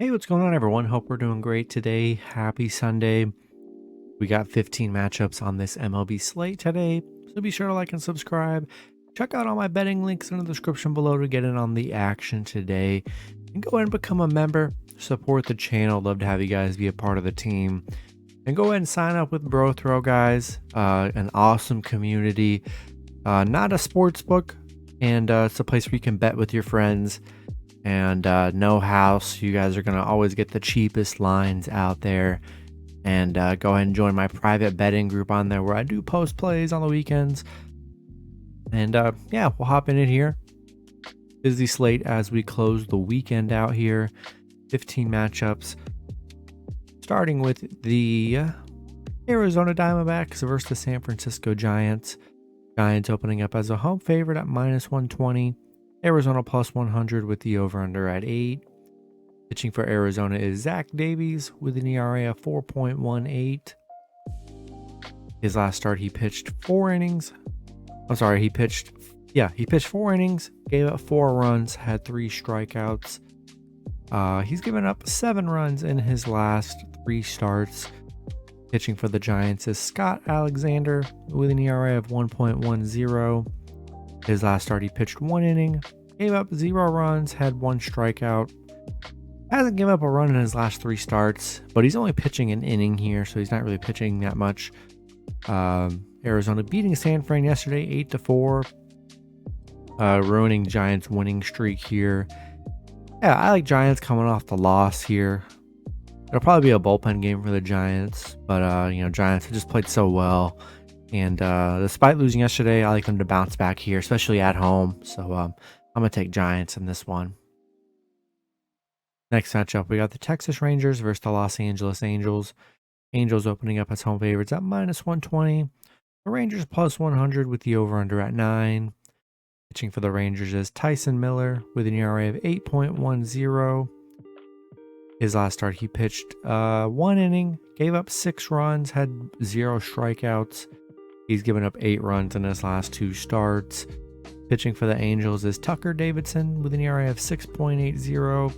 Hey, what's going on, everyone? Hope we're doing great today. Happy Sunday. We got 15 matchups on this MLB slate today, so be sure to like and subscribe. Check out all my betting links in the description below to get in on the action today. And go ahead and become a member. Support the channel. Love to have you guys be a part of the team. And go ahead and sign up with Bro Throw, guys. An awesome community. Not a sports book, and it's a place where you can bet with your friends. And no house. You guys are going to always get the cheapest lines out there. And go ahead and join my private betting group on there where I do post plays on the weekends. And yeah, we'll hop in it here. Busy slate as we close the weekend out here. 15 matchups. Starting with the Arizona Diamondbacks versus the San Francisco Giants. Giants opening up as a home favorite at -120. Arizona plus 100 with the over-under at 8. Pitching for Arizona is Zach Davies with an ERA of 4.18. His last start, he pitched 4 innings. He pitched 4 innings, gave up 4 runs, had 3 strikeouts. He's given up 7 runs in his last 3 starts. Pitching for the Giants is Scott Alexander with an ERA of 1.10. His last start, he pitched 1 inning, gave up 0 runs, had 1 strikeout. Hasn't given up a run in his last 3 starts, but he's only pitching an inning here, so he's not really pitching that much. Arizona beating San Fran yesterday, 8-4, ruining Giants' winning streak here. Yeah, I like Giants coming off the loss here. It'll probably be a bullpen game for the Giants, but Giants have just played so well. And despite losing yesterday, I like them to bounce back here, especially at home. So I'm going to take Giants in this one. Next matchup, we got the Texas Rangers versus the Los Angeles Angels. Angels opening up as home favorites at -120. The Rangers plus 100 with the over-under at 9. Pitching for the Rangers is Tyson Miller with an ERA of 8.10. His last start, he pitched 1 inning, gave up 6 runs, had 0 strikeouts. He's given up 8 runs in his last 2 starts. Pitching for the Angels is Tucker Davidson with an ERA of 6.80.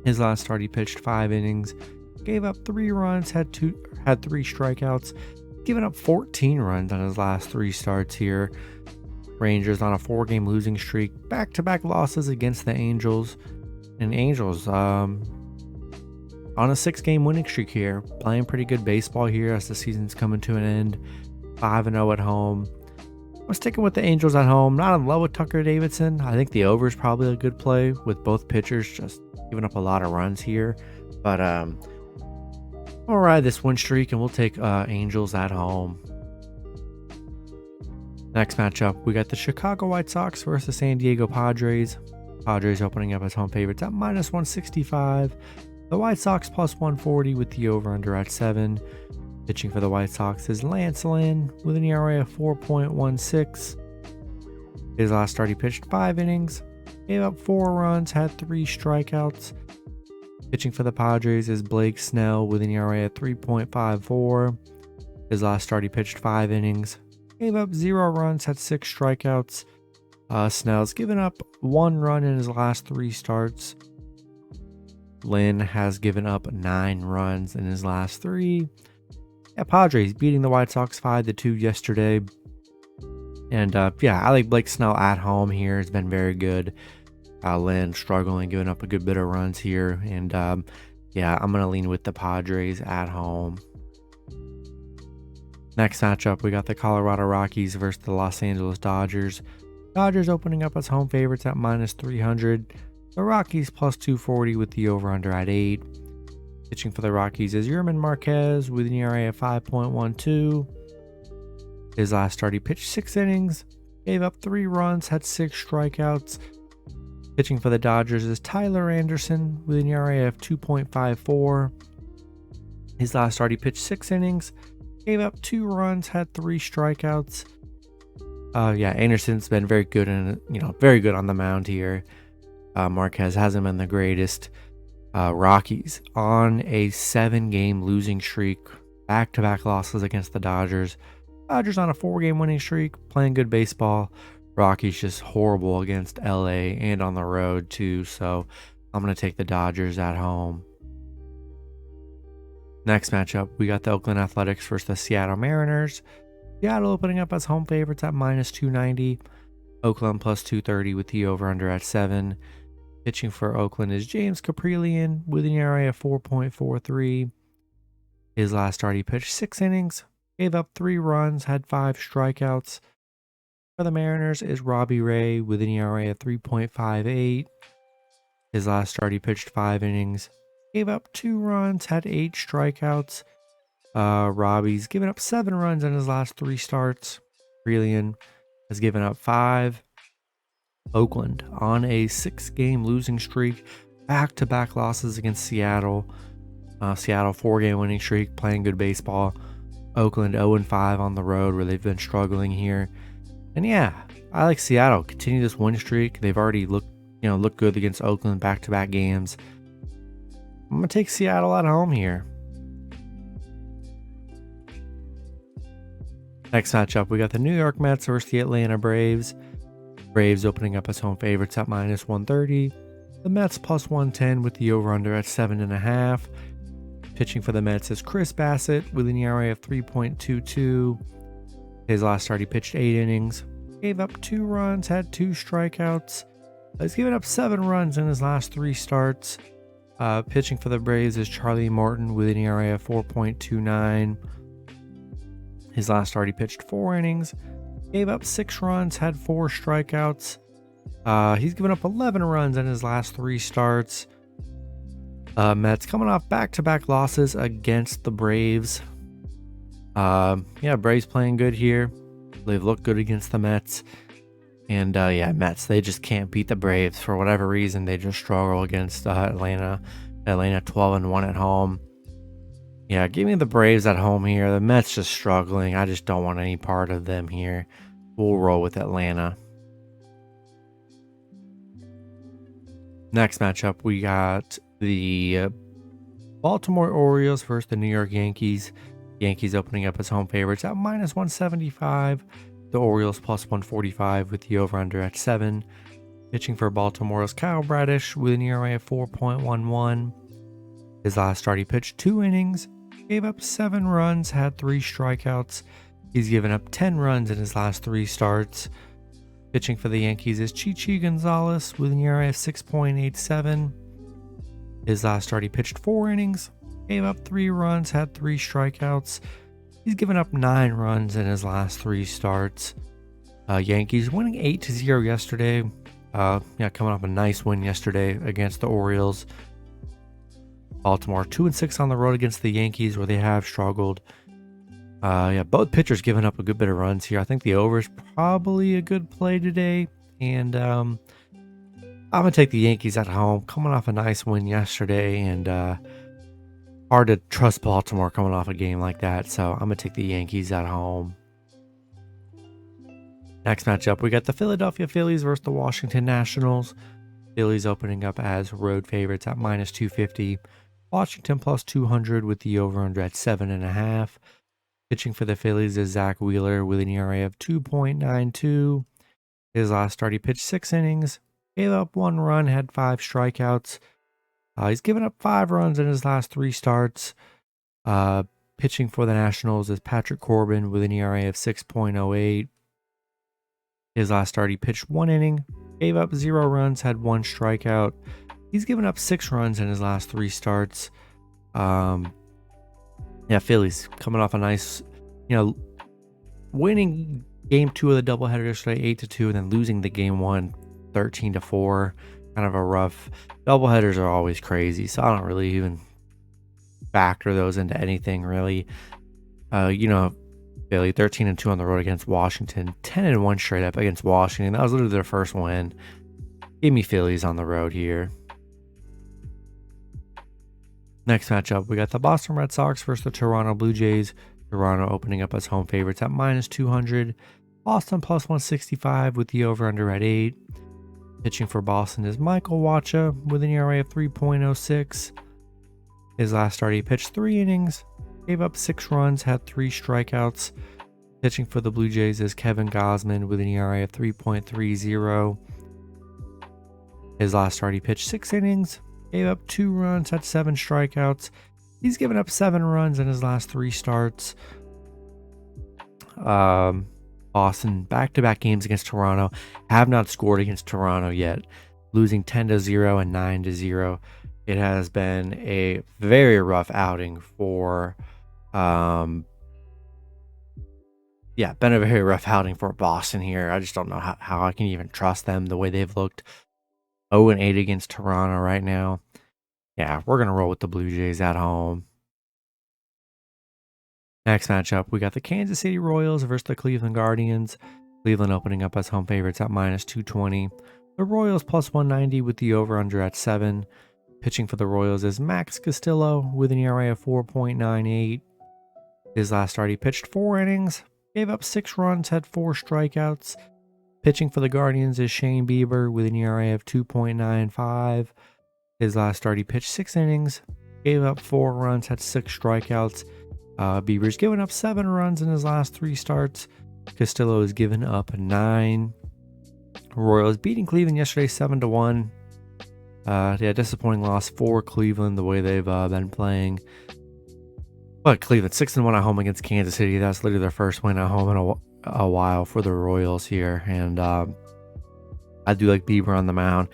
His last start, he pitched 5 innings, gave up 3 runs, had 3 strikeouts, given up 14 runs on his last 3 starts here. Rangers on a 4-game losing streak, back-to-back losses against the Angels. And Angels on a 6-game winning streak here, playing pretty good baseball here as the season's coming to an end. 5-0 at home. I'm sticking with the Angels at home. Not in love with Tucker Davidson. I think the over is probably a good play with both pitchers just giving up a lot of runs here. But I'll ride this win streak and we'll take Angels at home. Next matchup, we got the Chicago White Sox versus the San Diego Padres. Padres opening up as home favorites at -165. The White Sox plus 140 with the over-under at 7. Pitching for the White Sox is Lance Lynn with an ERA of 4.16. His last start, he pitched 5 innings, gave up 4 runs, had 3 strikeouts. Pitching for the Padres is Blake Snell with an ERA of 3.54. His last start, he pitched 5 innings, gave up 0 runs, had 6 strikeouts. Snell's given up 1 run in his last 3 starts. Lynn has given up 9 runs in his last 3. Yeah, Padres beating the White Sox 5-2 yesterday. And I like Blake Snell at home here. It's been very good. Lynn struggling, giving up a good bit of runs here. And I'm going to lean with the Padres at home. Next matchup, we got the Colorado Rockies versus the Los Angeles Dodgers. Dodgers opening up as home favorites at -300. The Rockies plus 240 with the over-under at 8. Pitching for the Rockies is Yerman Marquez with an ERA of 5.12. His last start, he pitched 6 innings, gave up 3 runs, had 6 strikeouts. Pitching for the Dodgers is Tyler Anderson with an ERA of 2.54. His last start, he pitched 6 innings, gave up 2 runs, had 3 strikeouts. Anderson's been very good very good on the mound here. Marquez hasn't been the greatest. Rockies on a 7-game losing streak, back-to-back losses against the Dodgers. Dodgers on a 4-game winning streak, playing good baseball. Rockies just horrible against LA and on the road too. So I'm going to take the Dodgers at home. Next matchup, we got the Oakland Athletics versus the Seattle Mariners. Seattle opening up as home favorites at -290. Oakland plus 230 with the over-under at 7. Pitching for Oakland is James Caprillion with an ERA of 4.43. His last start, he pitched 6 innings, gave up 3 runs, had 5 strikeouts. For the Mariners is Robbie Ray with an ERA of 3.58. His last start, he pitched 5 innings, gave up 2 runs, had 8 strikeouts. Robbie's given up 7 runs in his last 3 starts. Caprillion has given up 5. Oakland on a 6-game losing streak, back-to-back losses against Seattle. Seattle 4-game winning streak, playing good baseball. Oakland 0-5 on the road where they've been struggling here. And yeah, I like Seattle. Continue this win streak. They've already looked good against Oakland back-to-back games. I'm gonna take Seattle at home here. Next matchup, we got the New York Mets versus the Atlanta Braves. Braves opening up as home favorites at -130. The Mets plus 110 with the over-under at 7.5. Pitching for the Mets is Chris Bassett with an ERA of 3.22. His last start, he pitched 8 innings, gave up 2 runs, had 2 strikeouts. He's given up 7 runs in his last 3 starts. Pitching for the Braves is Charlie Morton with an ERA of 4.29. His last start, he pitched 4 innings, gave up 6 runs, had 4 strikeouts. He's given up 11 runs in his last 3 starts. Mets coming off back-to-back losses against the Braves. Braves playing good here. They've looked good against the Mets. And Mets, they just can't beat the Braves for whatever reason. They just struggle against Atlanta. Atlanta 12-1 at home. Yeah, give me the Braves at home here. The Mets just struggling. I just don't want any part of them here. We'll roll with Atlanta. Next matchup, we got the Baltimore Orioles versus the New York Yankees. Yankees opening up as home favorites at -175. The Orioles plus 145 with the over-under at 7. Pitching for Baltimore is Kyle Bradish with an ERA of 4.11. His last start, he pitched 2 innings, gave up 7 runs, had 3 strikeouts. He's given up 10 runs in his last 3 starts. Pitching for the Yankees is Chichi Gonzalez with an ERA of 6.87. His last start, he pitched 4 innings, gave up 3 runs, had 3 strikeouts. He's given up 9 runs in his last 3 starts. Yankees winning 8-0 yesterday. Coming off a nice win yesterday against the Orioles. Baltimore 2-6 on the road against the Yankees, where they have struggled. Both pitchers giving up a good bit of runs here. I think the over is probably a good play today. And I'm going to take the Yankees at home, coming off a nice win yesterday. And hard to trust Baltimore coming off a game like that. So I'm going to take the Yankees at home. Next matchup, we got the Philadelphia Phillies versus the Washington Nationals. Phillies opening up as road favorites at -250. Washington plus 200 with the over-under at 7.5. Pitching for the Phillies is Zach Wheeler with an ERA of 2.92. His last start, he pitched 6 innings, gave up 1 run, had 5 strikeouts. He's given up 5 runs in his last 3 starts. Pitching for the Nationals is Patrick Corbin with an ERA of 6.08. His last start, he pitched 1 inning, gave up 0 runs, had 1 strikeout. He's given up 6 runs in his last 3 starts. Phillies coming off a nice, winning game 2 of the doubleheader yesterday, 8-2, and then losing the game 1, 13-4. Kind of a rough. Doubleheaders are always crazy, so I don't really even factor those into anything really. Philly 13-2 on the road against Washington, 10-1 straight up against Washington. That was literally their first win. Give me Phillies on the road here. Next matchup, we got the Boston Red Sox versus the Toronto Blue Jays. Toronto opening up as home favorites at -200. Boston plus 165 with the over-under at 8. Pitching for Boston is Michael Wacha with an ERA of 3.06. His last start, he pitched 3 innings, gave up 6 runs, had 3 strikeouts. Pitching for the Blue Jays is Kevin Gausman with an ERA of 3.30. His last start, he pitched 6 innings, gave up 2 runs, had 7 strikeouts. He's given up 7 runs in his last 3 starts. Boston, back-to-back games against Toronto, have not scored against Toronto yet, losing 10-0 and 9-0. It has been a very rough outing for, been a very rough outing for Boston here. I just don't know how I can even trust them the way they've looked. 0-8 against Toronto right now. Yeah, we're going to roll with the Blue Jays at home. Next matchup, we got the Kansas City Royals versus the Cleveland Guardians. Cleveland opening up as home favorites at -220. The Royals +190 with the over-under at 7. Pitching for the Royals is Max Castillo with an ERA of 4.98. His last start, he pitched 4 innings, gave up 6 runs, had 4 strikeouts. Pitching for the Guardians is Shane Bieber with an ERA of 2.95. His last start, he pitched 6 innings, gave up 4 runs, had 6 strikeouts. Bieber's given up 7 runs in his last 3 starts. Castillo has given up 9. Royals beating Cleveland yesterday 7-1. Disappointing loss for Cleveland the way they've been playing. But Cleveland 6-1 at home against Kansas City. That's literally their first win at home in a while for the Royals here. And I do like Bieber on the mound.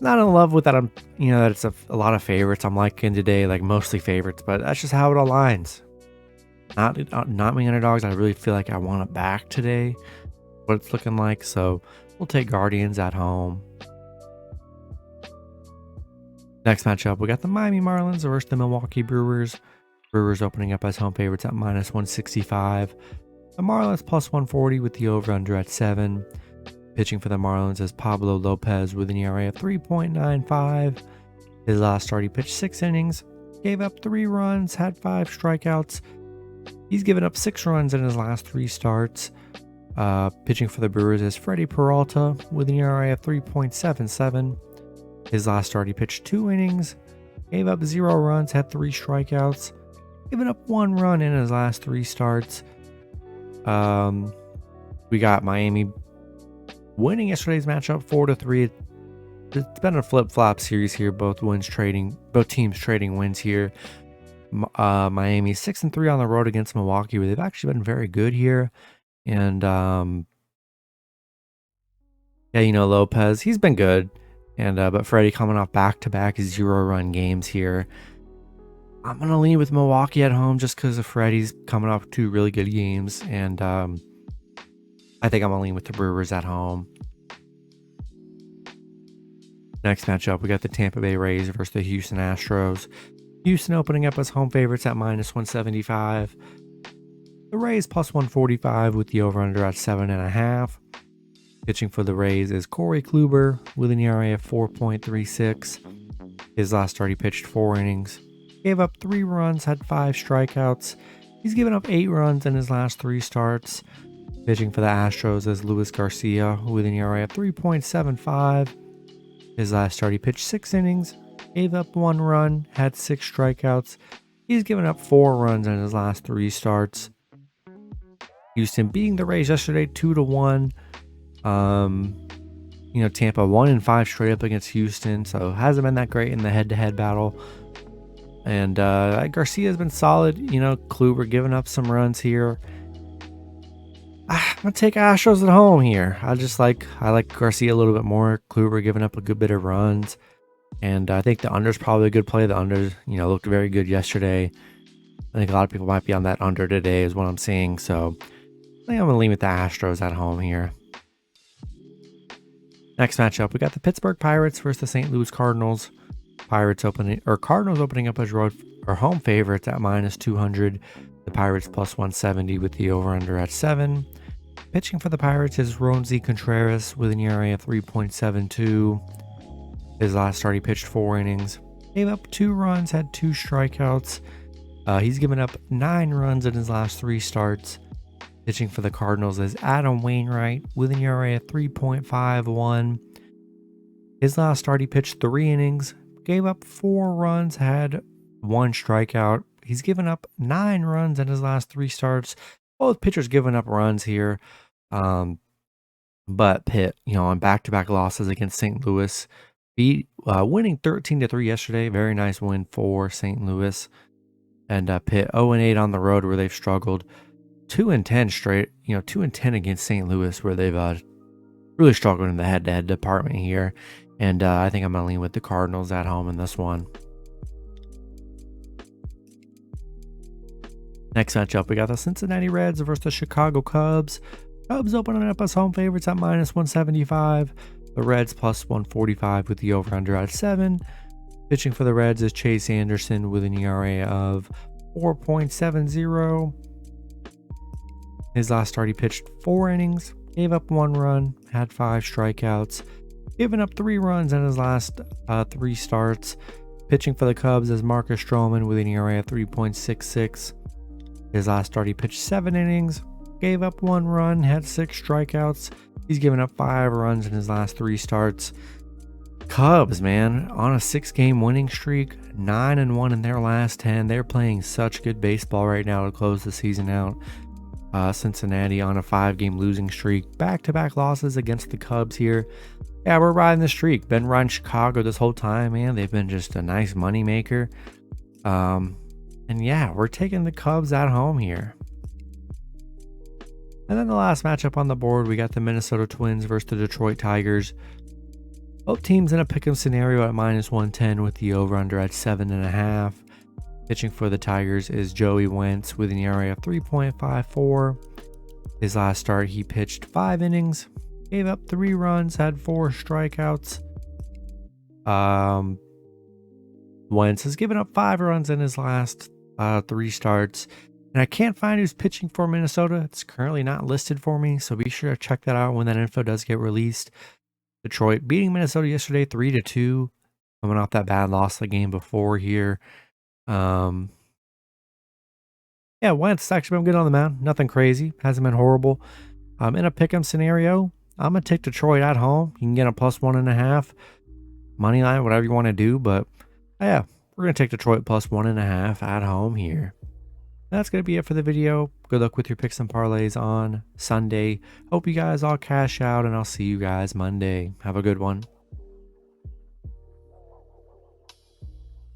Not in love with that. That it's a lot of favorites. I'm liking today, like mostly favorites, but that's just how it aligns. Not many underdogs. I really feel like I want it back today. What it's looking like. So we'll take Guardians at home. Next matchup, we got the Miami Marlins versus the Milwaukee Brewers. Brewers opening up as home favorites at -165. The Marlins +140 with the over-under at 7. Pitching for the Marlins is Pablo Lopez with an ERA of 3.95. His last start, he pitched 6 innings, gave up 3 runs, had 5 strikeouts. He's given up 6 runs in his last 3 starts. Pitching for the Brewers is Freddie Peralta with an ERA of 3.77. His last start, he pitched 2 innings, gave up 0 runs, had 3 strikeouts, given up 1 run in his last 3 starts. We got Miami winning yesterday's matchup 4-3. It's been a flip-flop series here. Both teams trading wins here. Miami 6-3 on the road against Milwaukee, where they've actually been very good here. And Lopez, he's been good. And but Freddie coming off back-to-back 0-run games here. I'm gonna lean with Milwaukee at home just because of Freddie's coming off 2 really good games, and I think I'm gonna lean with the Brewers at home. Next matchup, we got the Tampa Bay Rays versus the Houston Astros. Houston opening up as home favorites at -175. The Rays +145 with the over-under at 7.5. Pitching for the Rays is Corey Kluber with an ERA of 4.36. His last start, he pitched 4 innings, gave up 3 runs, had 5 strikeouts. He's given up 8 runs in his last 3 starts. Pitching for the Astros is Luis Garcia with an ERA of 3.75. His last start, he pitched 6 innings, gave up 1 run, had 6 strikeouts. He's given up 4 runs in his last 3 starts. Houston beating the Rays yesterday 2-1. Tampa 1-5 straight up against Houston, so hasn't been that great in the head-to-head battle. And Garcia's been solid. Kluber giving up some runs here. I'm gonna take Astros at home here. I like Garcia a little bit more. Kluber giving up a good bit of runs, and I think the under's probably a good play. The unders, looked very good yesterday. I think a lot of people might be on that under today, is what I'm seeing. So I think I'm gonna lean with the Astros at home here. Next matchup, we got the Pittsburgh Pirates versus the St. Louis Cardinals. Cardinals opening up as home favorites at -200. The Pirates +170 with the over-under at 7. Pitching for the Pirates is Roansy Contreras with an ERA of 3.72. His last start, he pitched 4 innings, gave up 2 runs, had 2 strikeouts. He's given up 9 runs in his last 3 starts. Pitching for the Cardinals is Adam Wainwright with an ERA of 3.51. His last start, he pitched 3 innings, gave up 4 runs, had 1 strikeout. He's given up 9 runs in his last 3 starts. Both pitchers giving up runs here. But Pitt, on back-to-back losses against St. Louis, winning 13-3 yesterday. Very nice win for St. Louis. And Pitt 0-8 on the road where they've struggled. 2-10 straight, 2-10 against St. Louis where they've really struggled in the head-to-head department here. And I think I'm going to lean with the Cardinals at home in this one. Next matchup, we got the Cincinnati Reds versus the Chicago Cubs. Cubs opening up as home favorites at -175. The Reds +145 with the over-under at 7. Pitching for the Reds is Chase Anderson with an ERA of 4.70. His last start, he pitched 4 innings, gave up 1 run, had 5 strikeouts, given up 3 runs in his last 3 starts. Pitching for the Cubs is Marcus Stroman with an ERA of 3.66. His last start, he pitched 7 innings, gave up 1 run, had 6 strikeouts. He's given up 5 runs in his last 3 starts. Cubs, man, on a 6-game winning streak, 9-1 in their last 10. They're playing such good baseball right now to close the season out. Cincinnati on a 5-game losing streak. Back-to-back losses against the Cubs here. Yeah, we're riding the streak. Been riding Chicago this whole time, man. They've been just a nice moneymaker. And yeah, we're taking the Cubs at home here. And then the last matchup on the board, we got the Minnesota Twins versus the Detroit Tigers. Both teams in a pick'em scenario at -110 with the over-under at 7.5. Pitching for the Tigers is Joey Wentz with an ERA of 3.54. His last start, he pitched 5 innings, gave up 3 runs, had 4 strikeouts. Wentz has given up 5 runs in his last 3 starts. And I can't find who's pitching for Minnesota. It's currently not listed for me, so be sure to check that out when that info does get released. Detroit beating Minnesota yesterday 3-2, coming off that bad loss the game before here. Yeah, Wentz actually been good on the mound. Nothing crazy. Hasn't been horrible. In a pick'em scenario, I'm going to take Detroit at home. You can get a +1.5. Money line, whatever you want to do. But yeah, we're going to take Detroit +1.5 at home here. That's going to be it for the video. Good luck with your picks and parlays on Sunday. Hope you guys all cash out, and I'll see you guys Monday. Have a good one.